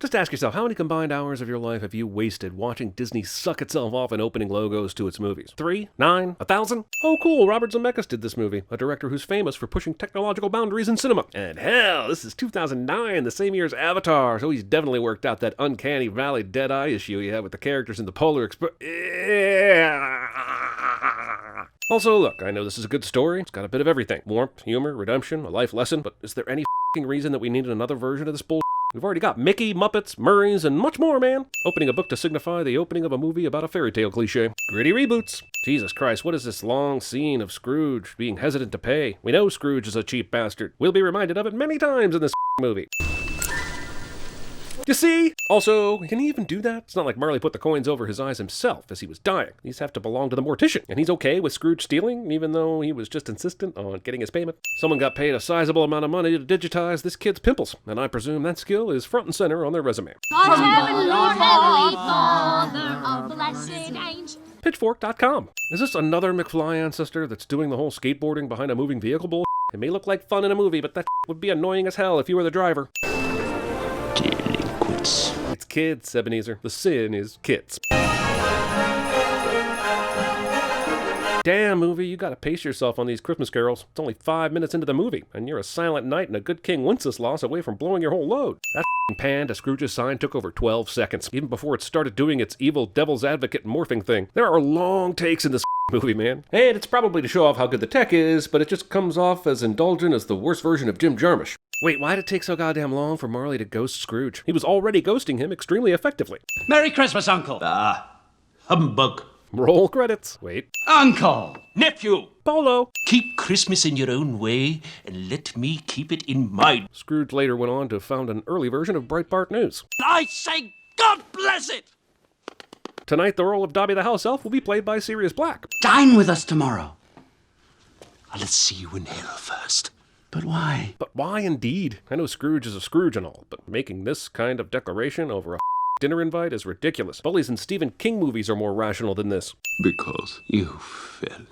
Just ask yourself, how many combined hours of your life have you wasted watching Disney suck itself off and opening logos to its movies? 3? 9? 1,000? Oh cool, Robert Zemeckis did this movie, a director who's famous for pushing technological boundaries in cinema. And hell, this is 2009, the same year as Avatar, so he's definitely worked out that uncanny valley dead-eye issue he had with the characters in the Polar Express. Also, look, I know this is a good story. It's got a bit of everything. Warmth, humor, redemption, a life lesson, but is there any f***ing reason that we need another version of this bull***? We've already got Mickey, Muppets, Murrays, and much more, man. Opening a book to signify the opening of a movie about a fairy tale cliche. Gritty reboots. Jesus Christ, what is this long scene of Scrooge being hesitant to pay? We know Scrooge is a cheap bastard. We'll be reminded of it many times in this movie. You see? Also, can he even do that? It's not like Marley put the coins over his eyes himself as he was dying. These have to belong to the mortician. And he's okay with Scrooge stealing, even though he was just insistent on getting his payment. Someone got paid a sizable amount of money to digitize this kid's pimples, and I presume that skill is front and center on their resume. God heaven, Lord, Heavenly Father, of blessed angel. Pitchfork.com. Is this another McFly ancestor that's doing the whole skateboarding behind a moving vehicle bull? It may look like fun in a movie, but that would be annoying as hell if you were the driver. It's kids, Ebenezer. The sin is kids. Damn, movie, you gotta pace yourself on these Christmas carols. It's only 5 minutes into the movie, and you're a silent knight and a good King Wenceslas away from blowing your whole load. That pan to Scrooge's sign took over 12 seconds, even before it started doing its evil devil's advocate morphing thing. There are long takes in this movie, man. And it's probably to show off how good the tech is, but it just comes off as indulgent as the worst version of Jim Jarmusch. Wait, why'd it take so goddamn long for Marley to ghost Scrooge? He was already ghosting him extremely effectively. Merry Christmas, Uncle. Humbug. Roll credits. Wait. Uncle. Nephew. Polo. Keep Christmas in your own way, and let me keep it in mine. Scrooge later went on to found an early version of Breitbart News. I say, God bless it! Tonight, the role of Dobby the House Elf will be played by Sirius Black. Dine with us tomorrow. Let's see you in hell first. But why? But why indeed? I know Scrooge is a Scrooge and all, but making this kind of declaration over a dinner invite is ridiculous. Bullies in Stephen King movies are more rational than this. Because you fell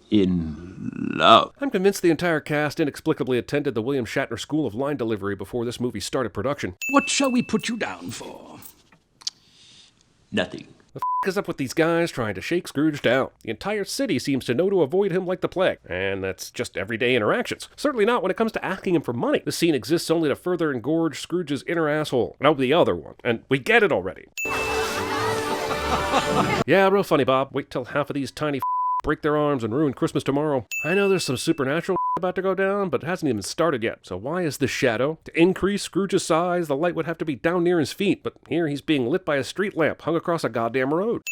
in love. I'm convinced the entire cast inexplicably attended the William Shatner School of Line Delivery before this movie started production. What shall we put you down for? Nothing. The f*** is up with these guys trying to shake Scrooge down? The entire city seems to know to avoid him like the plague. And that's just everyday interactions. Certainly not when it comes to asking him for money. This scene exists only to further engorge Scrooge's inner asshole. No, the other one. And we get it already. Yeah, real funny, Bob. Wait till half of these tiny break their arms and ruin Christmas tomorrow. I know there's some supernatural about to go down, but it hasn't even started yet. So why is this shadow? To increase Scrooge's size, the light would have to be down near his feet, but here he's being lit by a street lamp hung across a goddamn road.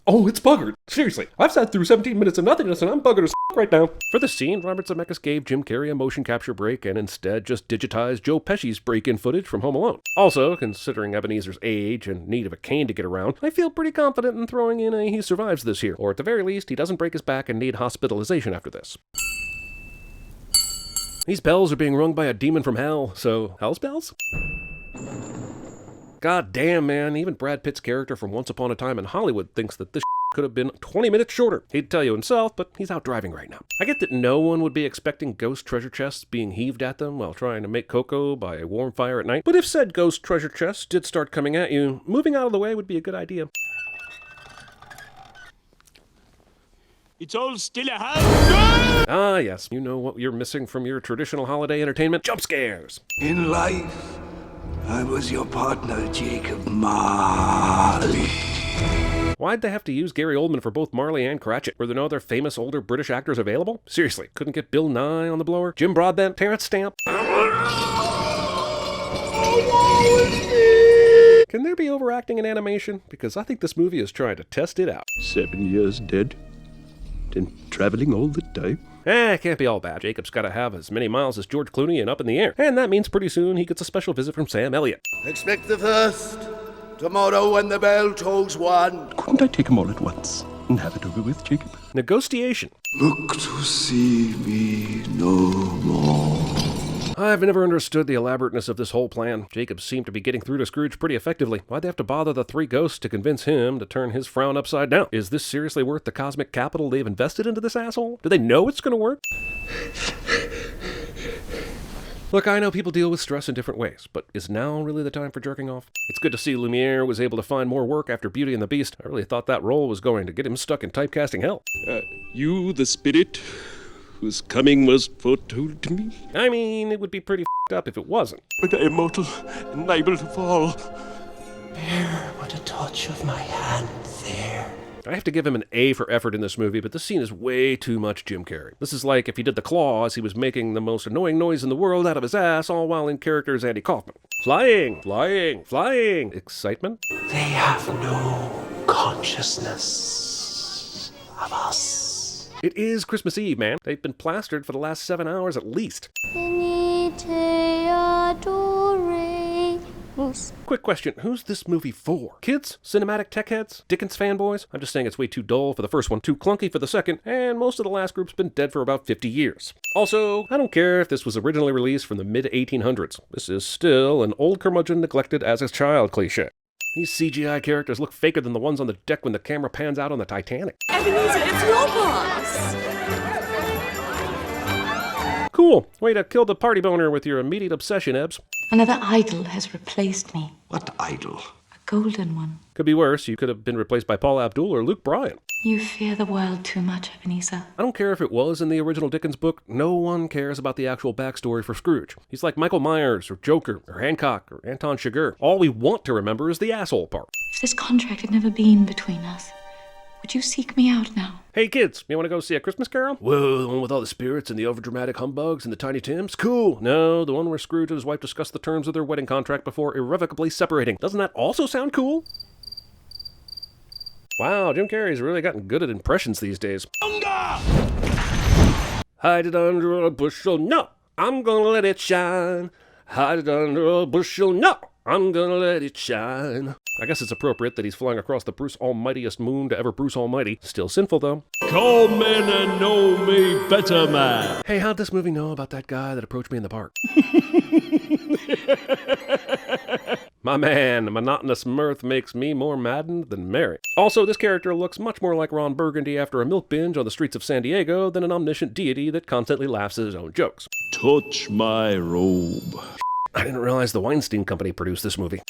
Oh, it's buggered. Seriously, I've sat through 17 minutes of nothingness and I'm buggered as right now. For the scene, Robert Zemeckis gave Jim Carrey a motion capture break and instead just digitized Joe Pesci's break-in footage from Home Alone. Also, considering Ebenezer's age and need of a cane to get around, I feel pretty confident in throwing in a he survives this here, or at the very least, he doesn't break his back and need hospitalization after this. These bells are being rung by a demon from hell, so hell's bells? God damn, man, even Brad Pitt's character from Once Upon a Time in Hollywood thinks that this could have been 20 minutes shorter. He'd tell you himself, but he's out driving right now. I get that no one would be expecting ghost treasure chests being heaved at them while trying to make cocoa by a warm fire at night, but if said ghost treasure chests did start coming at you, moving out of the way would be a good idea. It's all still a house. Ah, yes, you know what you're missing from your traditional holiday entertainment? Jump scares! In life, I was your partner, Jacob Marley. Why'd they have to use Gary Oldman for both Marley and Cratchit? Were there no other famous older British actors available? Seriously, couldn't get Bill Nye on the blower? Jim Broadbent? Terrence Stamp? Can there be overacting in animation? Because I think this movie is trying to test it out. 7 years dead, and traveling all the time. It can't be all bad. Jacob's gotta have as many miles as George Clooney and up in the air. And that means pretty soon he gets a special visit from Sam Elliott. Expect the first. Tomorrow when the bell tolls 1. Couldn't I take them all at once and have it over with, Jacob? Negotiation. Look to see me no more. I've never understood the elaborateness of this whole plan. Jacob seemed to be getting through to Scrooge pretty effectively. Why'd they have to bother the 3 ghosts to convince him to turn his frown upside down? Is this seriously worth the cosmic capital they've invested into this asshole? Do they know it's gonna work? Look, I know people deal with stress in different ways, but is now really the time for jerking off? It's good to see Lumiere was able to find more work after Beauty and the Beast. I really thought that role was going to get him stuck in typecasting hell. You, the spirit, whose coming was foretold to me? I mean, it would be pretty f***ed up if it wasn't. But I am mortal and liable to fall. Bear but a touch of my hand there. I have to give him an A for effort in this movie, but this scene is way too much Jim Carrey. This is like if he did the claw as he was making the most annoying noise in the world out of his ass, all while in character as Andy Kaufman. Flying, flying, flying. Excitement? They have no consciousness of us. It is Christmas Eve, man. They've been plastered for the last 7 hours at least. Quick question, who's this movie for? Kids? Cinematic tech heads? Dickens fanboys? I'm just saying it's way too dull for the first one, too clunky for the second, and most of the last group's been dead for about 50 years. Also, I don't care if this was originally released from the mid-1800s. This is still an old curmudgeon neglected as a child cliche. These CGI characters look faker than the ones on the deck when the camera pans out on the Titanic. Ebenezer, it's your boss. Cool. Way to kill the party boner with your immediate obsession, Ebbs. Another idol has replaced me. What idol? A golden one. Could be worse. You could have been replaced by Paul Abdul or Luke Bryan. You fear the world too much, Ebenezer. I don't care if it was in the original Dickens book. No one cares about the actual backstory for Scrooge. He's like Michael Myers or Joker or Hancock or Anton Chigurh. All we want to remember is the asshole part. If this contract had never been between us, would you seek me out now? Hey kids, you want to go see A Christmas Carol? Whoa, the one with all the spirits and the overdramatic humbugs and the Tiny Tims? Cool. No, the one where Scrooge and his wife discuss the terms of their wedding contract before irrevocably separating. Doesn't that also sound cool? Wow, Jim Carrey's really gotten good at impressions these days. Hide it under a bushel, no, I'm gonna let it shine. Hide it under a bushel, no, I'm gonna let it shine. I guess it's appropriate that he's flying across the Bruce Almightiest moon to ever Bruce Almighty. Still sinful, though. Come in and know me better, man. Hey, how'd this movie know about that guy that approached me in the park? My man, monotonous mirth makes me more maddened than merry. Also, this character looks much more like Ron Burgundy after a milk binge on the streets of San Diego than an omniscient deity that constantly laughs at his own jokes. Touch my robe. I didn't realize the Weinstein Company produced this movie.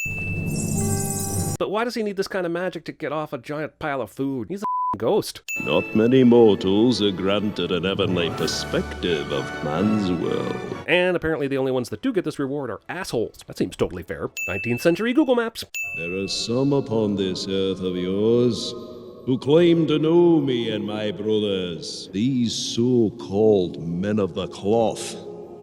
But why does he need this kind of magic to get off a giant pile of food? He's a ghost. Not many mortals are granted an heavenly perspective of man's world. And apparently the only ones that do get this reward are assholes. That seems totally fair. 19th century Google Maps. There are some upon this earth of yours who claim to know me and my brothers, these so-called men of the cloth.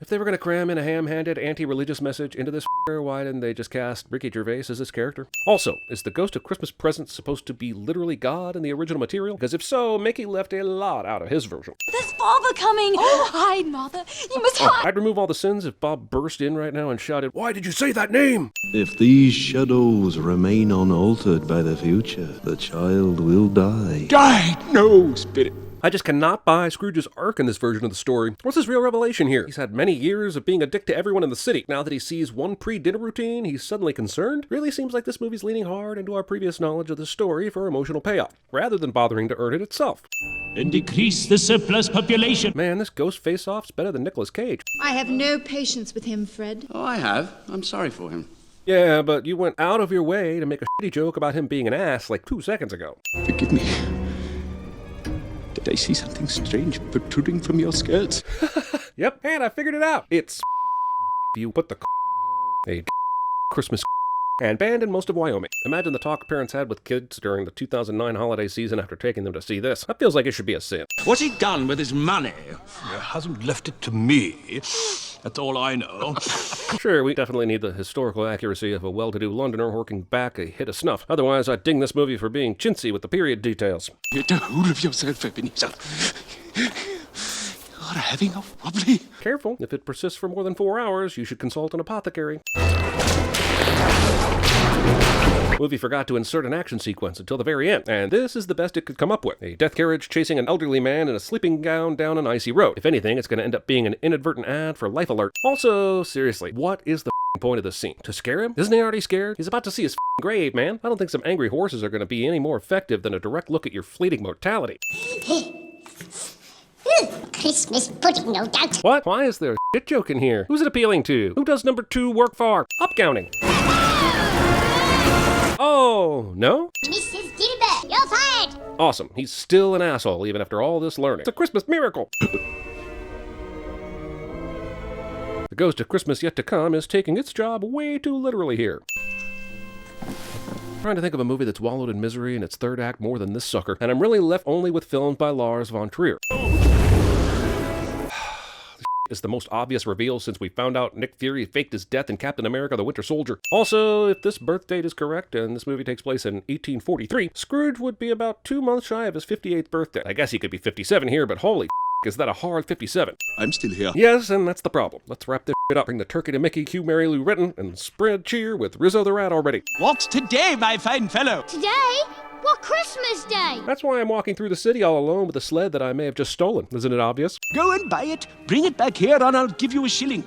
If they were going to cram in a ham-handed anti-religious message into this why didn't they just cast Ricky Gervais as this character? Also, is the Ghost of Christmas Present supposed to be literally God in the original material? Because if so, Mickey left a lot out of his version. There's father coming. Oh, hide, mother. You must hide. I'd remove all the sins if Bob burst in right now and shouted, "Why did you say that name?" If these shadows remain unaltered by the future, the child will die. Die! No, spirit. I just cannot buy Scrooge's arc in this version of the story. What's his real revelation here? He's had many years of being a dick to everyone in the city. Now that he sees one pre-dinner routine, he's suddenly concerned? Really seems like this movie's leaning hard into our previous knowledge of the story for emotional payoff, rather than bothering to earn it itself. And decrease the surplus population. Man, this ghost face-off's better than Nicolas Cage. I have no patience with him, Fred. Oh, I have. I'm sorry for him. Yeah, but you went out of your way to make a shitty joke about him being an ass like 2 seconds ago. Forgive me. Did I see something strange protruding from your skirts? Yep, and I figured it out. It's you put the a Christmas and banned in most of Wyoming. Imagine the talk parents had with kids during the 2009 holiday season after taking them to see this. That feels like it should be a sin. What's he done with his money? He hasn't left it to me. That's all I know. Sure, we definitely need the historical accuracy of a well-to-do Londoner working back a hit of snuff. Otherwise, I'd ding this movie for being chintzy with the period details. Get a hold of yourself, Ebenezer. You're having a wobbly. Careful, if it persists for more than 4 hours, you should consult an apothecary. Movie forgot to insert an action sequence until the very end, and this is the best it could come up with. A death carriage chasing an elderly man in a sleeping gown down an icy road. If anything, it's going to end up being an inadvertent ad for Life Alert. Also, seriously, what is the point of this scene? To scare him? Isn't he already scared? He's about to see his grave, man. I don't think some angry horses are going to be any more effective than a direct look at your fleeting mortality. Christmas pudding, no doubt. What? Why is there a shit joke in here? Who's it appealing to? Who does number 2 work for? Upcounting. Oh, no? Mrs. Gilbert, you're fired. Awesome. He's still an asshole even after all this learning. It's a Christmas miracle. The ghost of Christmas yet to come is taking its job way too literally here. Trying to think of a movie that's wallowed in misery in its third act more than this sucker, and I'm really left only with films by Lars von Trier. Is the most obvious reveal since we found out Nick Fury faked his death in Captain America the Winter Soldier. Also, if this birth date is correct and this movie takes place in 1843, Scrooge would be about 2 months shy of his 58th birthday. I guess he could be 57 here, but holy is that a hard 57? I'm still here. Yes, and that's the problem. Let's wrap this shit up, bring the turkey to Mickey, cue Mary Lou Retton, and spread cheer with Rizzo the Rat already. What's today, my fine fellow? Today? What Christmas Day? That's why I'm walking through the city all alone with a sled that I may have just stolen. Isn't it obvious? Go and buy it, bring it back here, and I'll give you a shilling.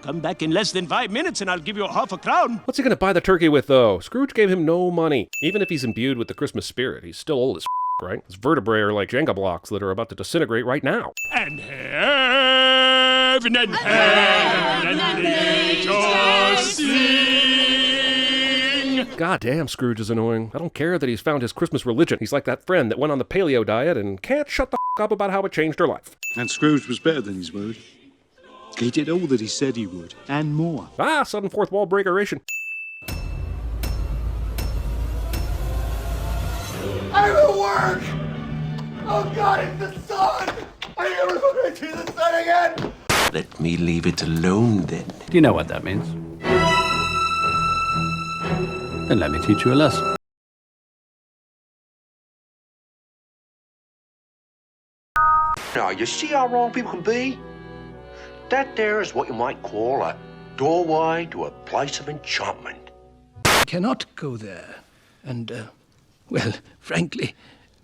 Come back in less than 5 minutes, and I'll give you half a crown. What's he gonna buy the turkey with, though? Scrooge gave him no money. Even if he's imbued with the Christmas spirit, he's still old as right? His vertebrae are like Jenga blocks that are about to disintegrate right now. And heaven and nature sing. God damn, Scrooge is annoying. I don't care that he's found his Christmas religion. He's like that friend that went on the paleo diet and can't shut the up about how it changed her life. And Scrooge was better than his word. He did all that he said he would, and more. Ah, sudden fourth wall breakeration. I'm at work! Oh God, it's the sun! I never going to see the sun again! Let me leave it alone then. Do you know what that means? Then let me teach you a lesson. Now, you see how wrong people can be? That there is what you might call a doorway to a place of enchantment. I cannot go there. And, well, frankly,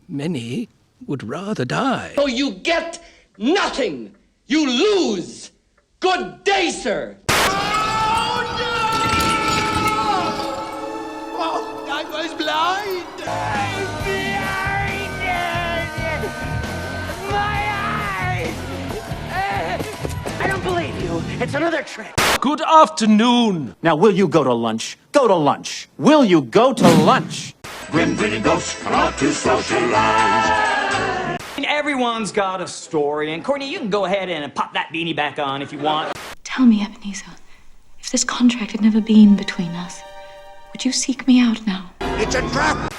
many would rather die. So you get nothing. You lose. Good day, sir. Oh, I was blind! I don't believe you. It's another trick. Good afternoon. Now, will you go to lunch? Go to lunch. Will you go to lunch? Grim grinning ghosts come out to socialize. Everyone's got a story, and Courtney, you can go ahead and pop that beanie back on if you want. Tell me, Ebenezer, if this contract had never been between us, would you seek me out now? It's a trap!